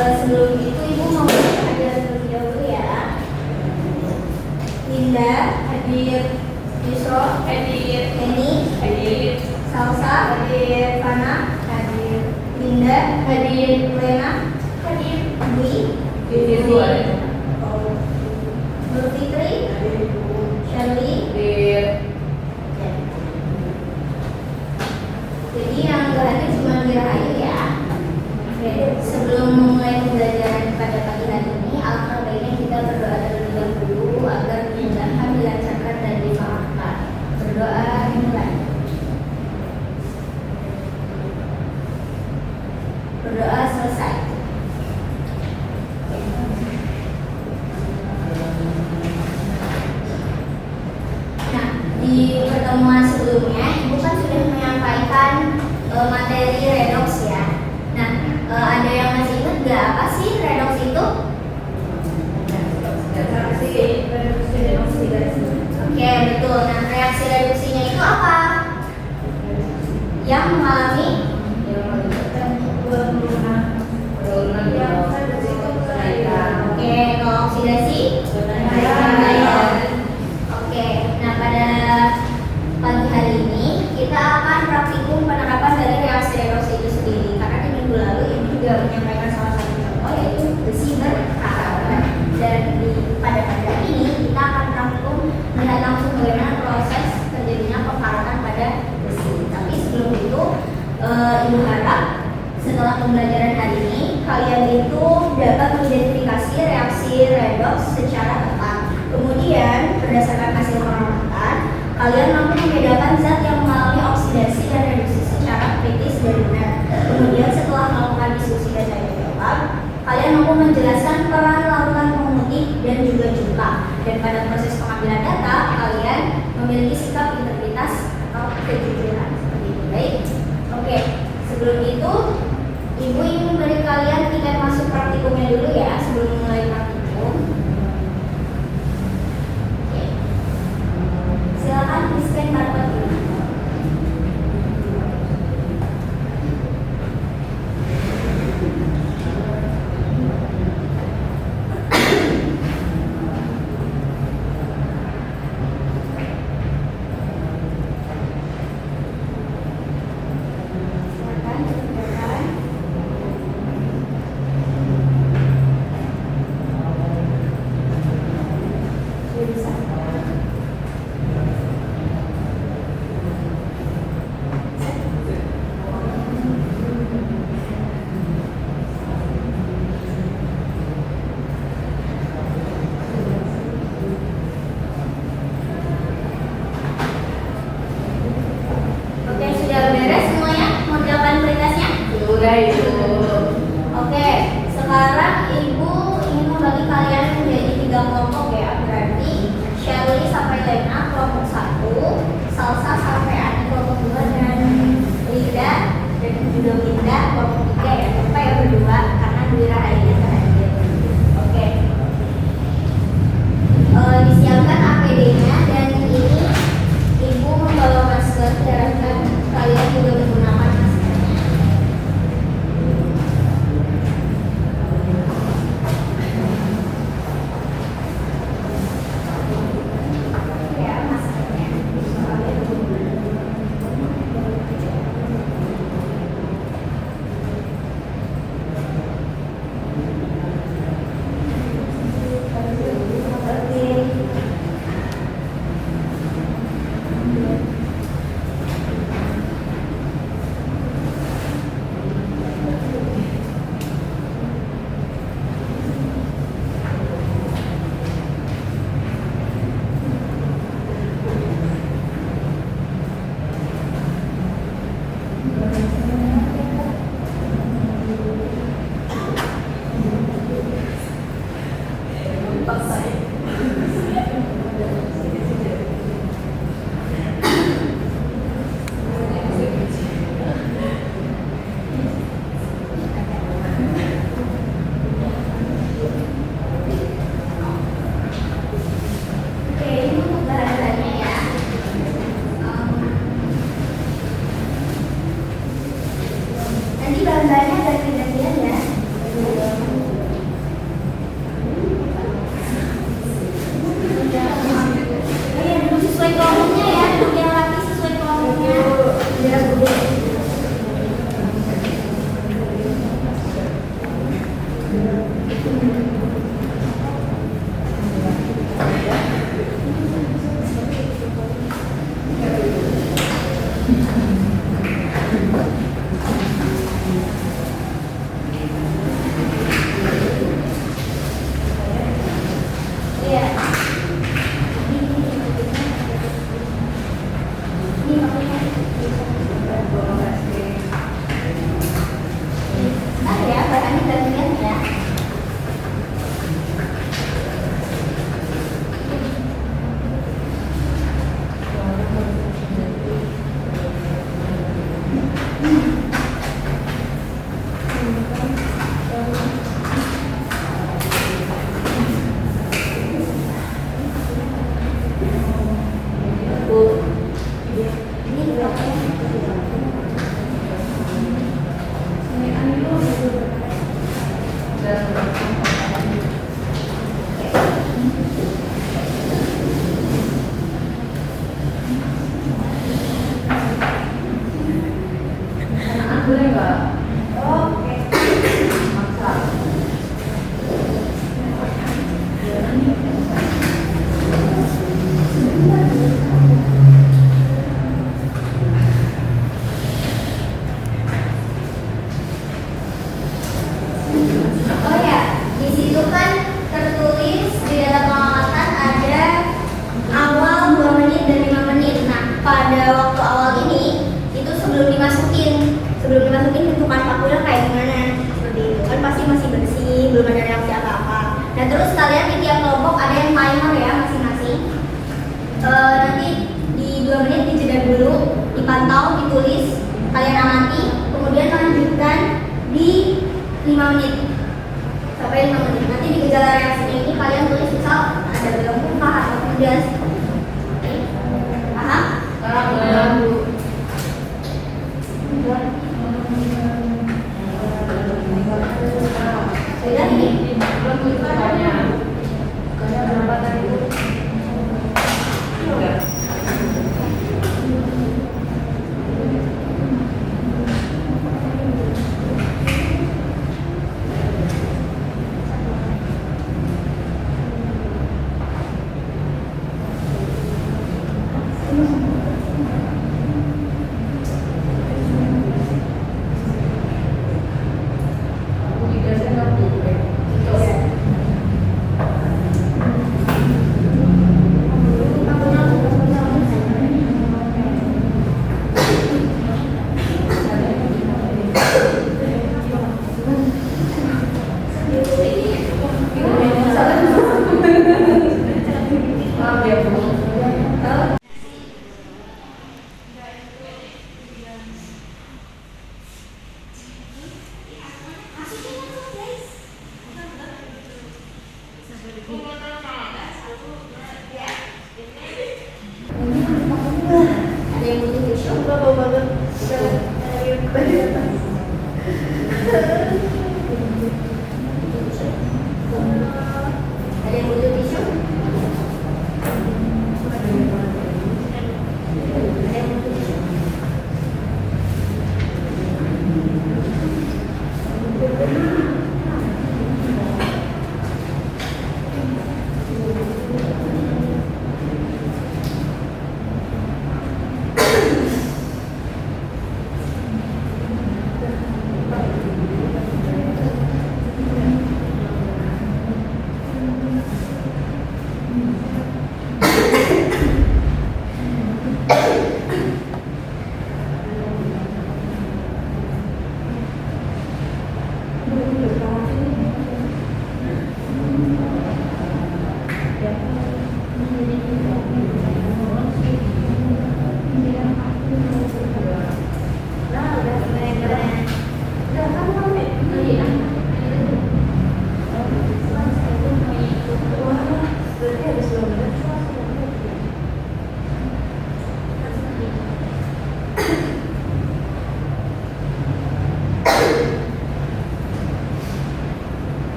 Sebelum itu Ibu mau hadir terlebih dahulu ya. Linda hadir, Yusro hadir, Eni hadir, Salsa hadir, Fana hadir, Linda hadir, Lena hadir, Dwi hadir, Nur Fitri hadir, Shirley hadir. Jadi yang nggak hadir cuma Rahayu ya. Oke, sebelum memulai pembelajaran pada pagi hari ini, alangkah baiknya kita berdoa terlebih dahulu agar mudah-mudahan dilancarkan dan dimaafkan. Berdoa dimulai. Berdoa selesai. Nah, di pertemuan sebelumnya, Ibu kan sudah menyampaikan materi redox ya. Nah, ada yang masih ingat nggak apa sih redox itu? Oke, betul. Nah, reaksi reduksinya itu apa? Yang mengalami Oke, kalau oksidasi Oke, nah pada pagi hari ini kita akan praktikum penerapan dari reaksi redoksi itu sendiri. Karena di minggu lalu ini juga menyampaikan salah satu contoh yaitu besi berkarat. Dan pada pagi hari ini kita akan praktikum melihat langsung bagaimana proses terjadinya pekaratan pada besi. Tapi sebelum itu, Ibu harap setelah pembelajaran hari ini kalian itu dapat mengidentifikasi reaksi redoks secara tepat. Kemudian berdasarkan hasil pengamatan, kalian mampu membedakan zat yang mengalami oksidasi dan reduksi secara kritis dan benar. Kemudian setelah melakukan diskusi dan tanya jawab, kalian mampu menjelaskan peran larutan pemutih dan juga jumlah. Dan pada proses pengambilan data, kalian memiliki sikap integritas atau kejujuran seperti itu. Baik, oke. Sebelum itu, Ibu ingin memberi kalian tiket masuk praktikumnya dulu ya sebelum mulai praktikum. Oke. Silakan di-scan barcode dulu. Silakan.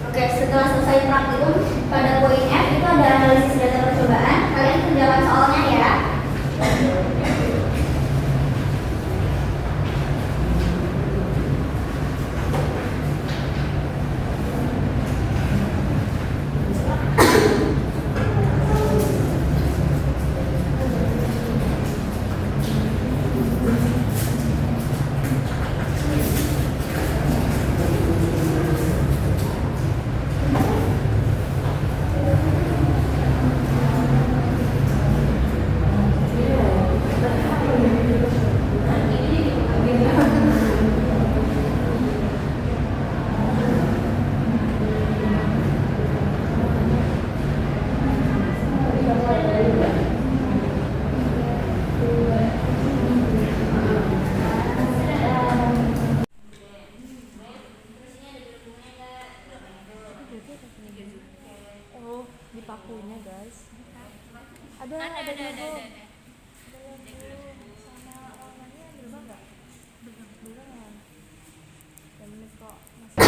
Oke, setelah selesai praktikum pada poin F itu ada analisis data percobaan. Kalian kerjakan soalnya ya. Oh, dipakunya guys. Ada logo. Sama warnanya berubah nggak? Belum. Dan ini kok masih.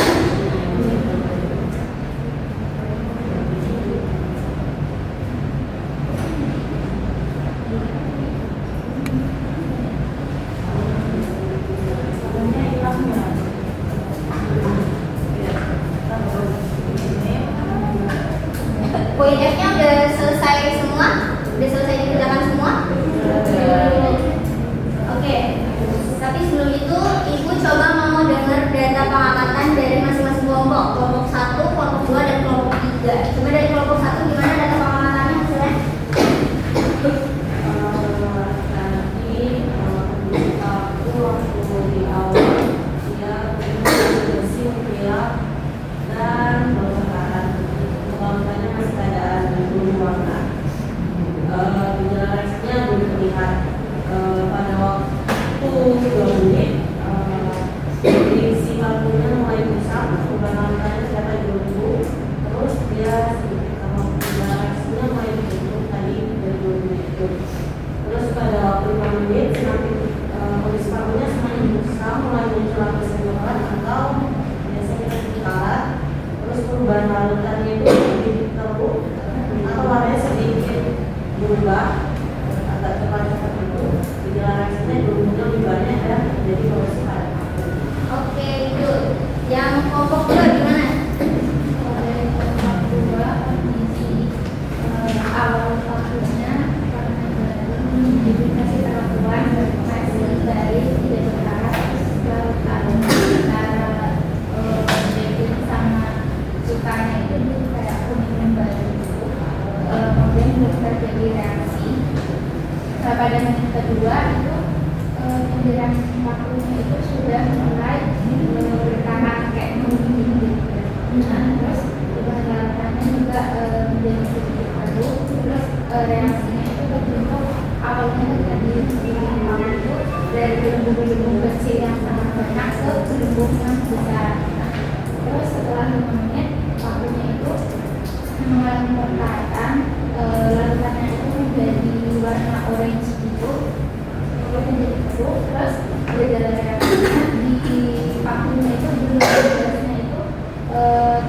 Poin F-nya udah selesai semua? Udah selesai dikerjakan semua? Oke. Tapi sebelum itu, Ibu coba mau dengar data pengamatan dari masing-masing kelompok. Kelompok 1, kelompok 2, dan kelompok 3. Coba dari kelompok 1 gimana data pengamatannya hasilnya? Aku waktu di awal dia bersih dan pembakaran pengamanannya masih keadaan belum warna. Gejala reaksinya belum terlihat pada waktu 2 menit. Jadi si lampunya mulai besar, pembakarannya terdapat dulu. Terus dia kalau gejala reaksinya mulai dibentuk tadi dari 2 menit itu. Terus pada waktu 5 menit semakin kondisi parunya semakin besar, mulai muncul lapisan coklat atau biasanya kekitaran. Terus perubahan larutannya itu sedikit teruk atau warnanya sedikit berubah agak coklat itu. Gejala reaksinya belum muncul di bahannya dan menjadi kondisi pada paru. Oke, itu. Yang kelompok 2 gimana? Dari kelompok 2 kondisi awal waktunya karena modifikasi perlakuan hasil dari tidak berkarat antara daging sama cukanya itu kayak kuning dan baru kemudian terjadi reaksi. Nah, pada menit kedua itu cairan pakunya itu sudah mulai berkarat kayak mendidih gitu. Nah, terus perubahan larutannya juga menjadi sedikit keruh. Terus reaksinya itu berbentuk awalnya terjadi di paku itu dari gelembung-gelembung kecil yang sangat banyak ke gelembung yang besar. Nah, terus setelah 5 menit pakunya itu mengalami perkataan, larutannya itu menjadi warna orange gitu, menjadi keruh. Terus gejala reaksinya di pakunya sebelum tugasnya itu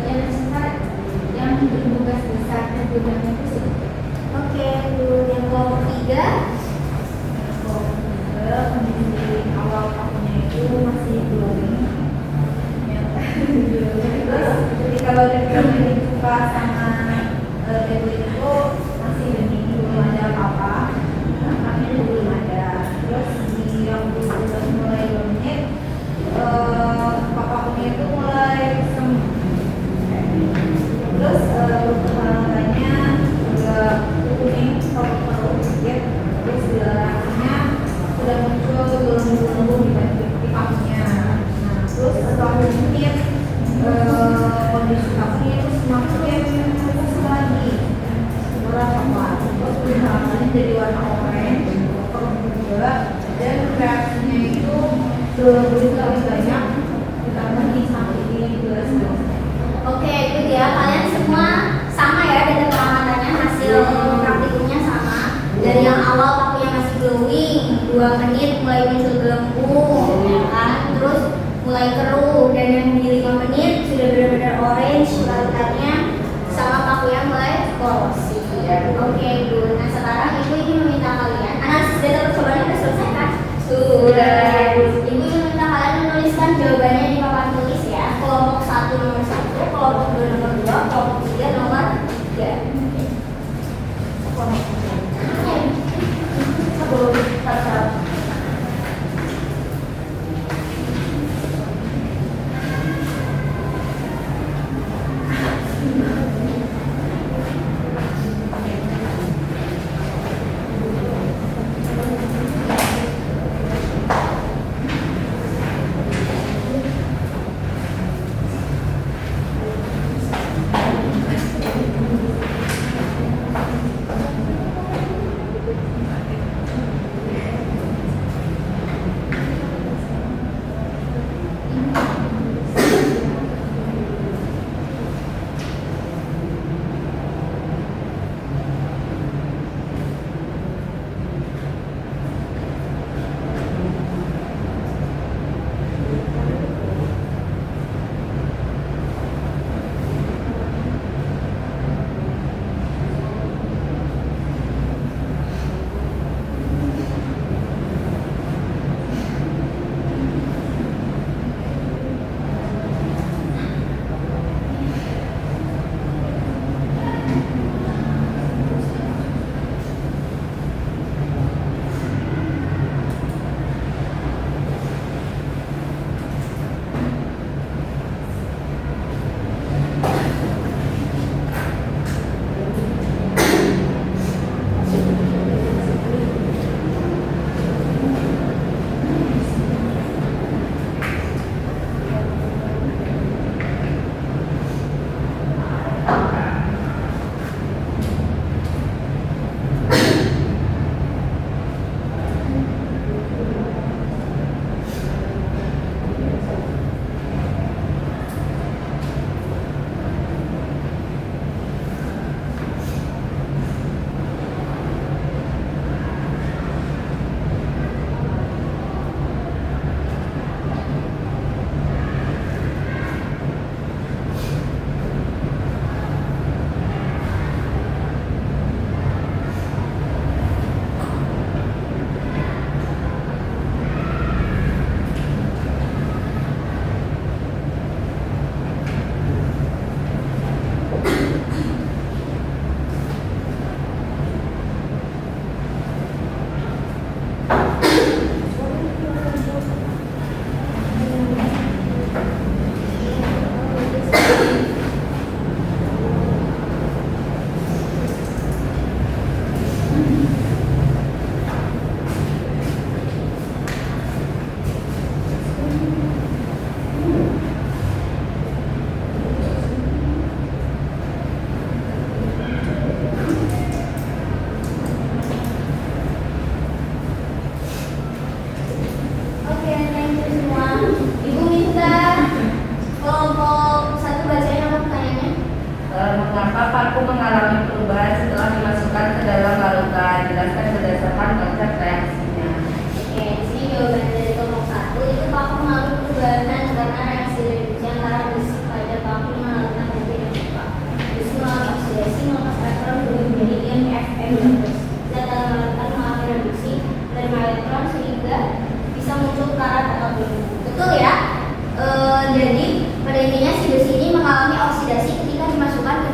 yang besar, yang bertugas besar tujuannya itu seperti itu. Oke, dulu yang kelompok 3. Kondisi awal tahunnya itu masih glowing. Terus ketika badan ini dibuka sama tablet itu masih bening, belum ada apa-apa. Akhirnya belum ada. Terus di yang udah mulai 2 menit, papaku itu mulai sembuh. Terus kepalanya juga kuning, paru-paru sedikit. Terus darahnya sudah muncul gelembung-gelembung di kakinya. Nah, terus setelah 2 menit kondisi kakinya itu semakin terus lagi berapa? Terus berwarnanya jadi warna oranye, juga dan reaksinya itu begitu lebih banyak ditambah di samping gelas. Oke, itu dia. Kalian semua sama ya dari pengamatannya, hasil praktikumnya sama. Dari yang awal pakunya masih glowing, 2 menit mulai muncul gelembung, ya kan? Terus mulai keruh, dan yang di 5 menit sudah benar-benar orange larutannya, sama pakunya mulai korosi. Oke, good. Nah sekarang ibu ini meminta kalian, analisis data percobaannya sudah selesai kan? Sudah. Ibu ini meminta kalian menuliskan jawabannya di papan tulis ya. Kelompok 1 nomor 1, kelompok 2 nomor 2, kelompok 3 nomor 3.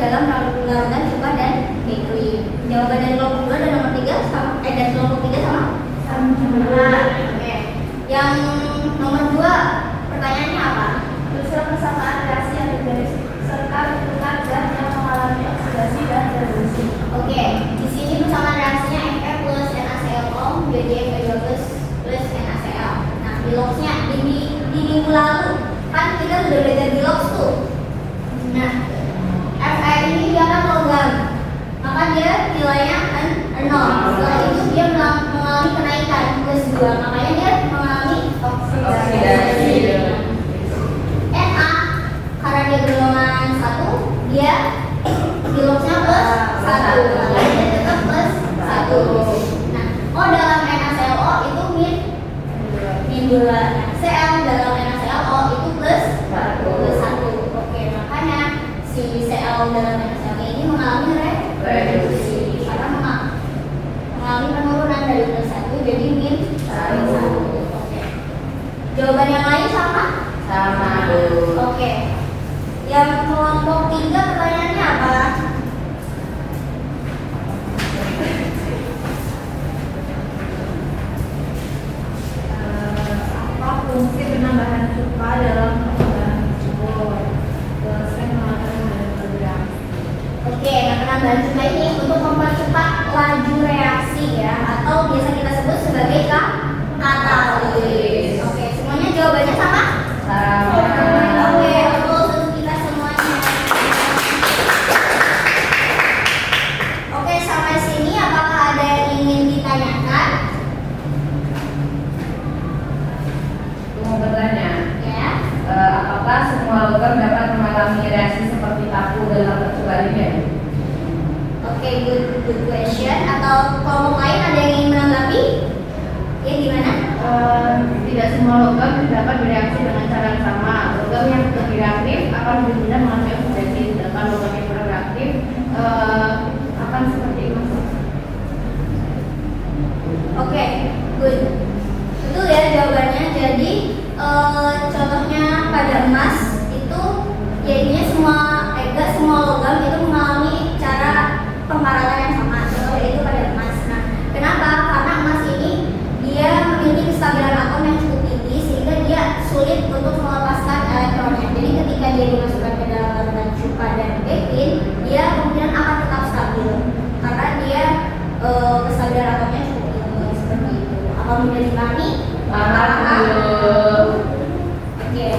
dalam larutan cuka dan bakery. Jawaban dari kelompok 2 dan nomor 3 sama, dan kelompok 3 sama? Sama. Oke. Yang nomor 2 pertanyaannya apa? Unsur kesamaan reaksi yang terjadi serta lingkungan zat yang mengalami oksidasi dan reduksi. Oke, di sini persamaan reaksinya Fe plus NaClO menjadi Fe2 plus NaCl. Nah, di logsnya di minggu lalu kan kita sudah belajar di logs tuh. Nah, Fe ini dia kan logam, maka dia nilainya kan 0. Setelah itu dia mengalami kenaikan plus 2, makanya dia mengalami oksidasi. Na karena dia golongan 1, dia di logsnya plus 1, makanya dia tetap plus 1. Nah, O dalam NaClO itu min 2. Nah, Cl dalam NaClO itu plus 1. Oke, makanya si Cl dalam NaClO ini mengalami reduksi karena mengalami penurunan dari plus 1 jadi min 1. Oke. Jawaban yang lain sama? Sama. Oke. Yang kelompok 3 pertanyaannya apa? Apa fungsi penambahan cuka dalam penambahan cukur? Saya mengatakan ada bereaksi. Oke, nah penambahan cuka ini untuk mempercepat laju reaksi ya, atau biasa kita sebut sebagai katalis. Oke, semuanya jawabannya sama? Oke, betul untuk kita semuanya. Oke, sampai sini apakah ada yang ingin ditanyakan? Mau bertanya, Ya. apakah semua logam dapat mengalami reaksi seperti tapu dalam percobaan? Oke, good question. Atau kelompok lain ada yang ingin menanggapi? Ya, gimana? Tidak semua logam dapat bereaksi dengan cara yang sama. Logam yang lebih reaktif akan lebih mudah mengalami oksidasi, sedangkan logam yang kurang reaktif akan seperti itu. Oke, good. Betul ya jawabannya. Jadi contohnya pada emas itu jadinya enggak semua logam itu mengalami cara pemparatan yang sama. Contohnya itu pada emas. Nah, kenapa? Karena emas ini dia memiliki kestabilan atom yang cukup tinggi sehingga dia sulit untuk melepaskan elektronnya. Jadi ketika dia dimasukkan ke dalam larutan cuka dan bakery, dia kemudian akan tetap stabil karena dia kestabilan atomnya cukup tinggi seperti itu. Apa mudah dipahami? Oke.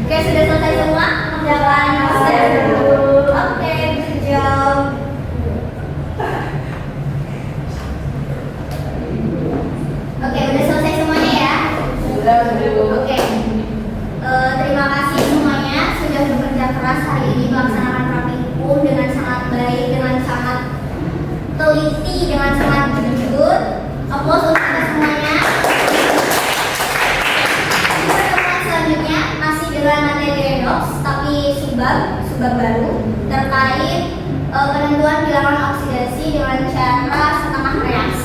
Oke, sudah selesai semua kerjaan master. Oke, good job. Oke, udah selesai semuanya ya. Sudah, Bu. Oke. Terima kasih semuanya sudah bekerja keras hari ini melaksanakan praktikum dengan sangat baik, dengan sangat teliti, dengan sangat jujur. Aplaus untuk kita semuanya. Pertemuan selanjutnya masih dengan materi redox, tapi subbab baru terkait penentuan bilangan oksidasi dengan cara setengah reaksi.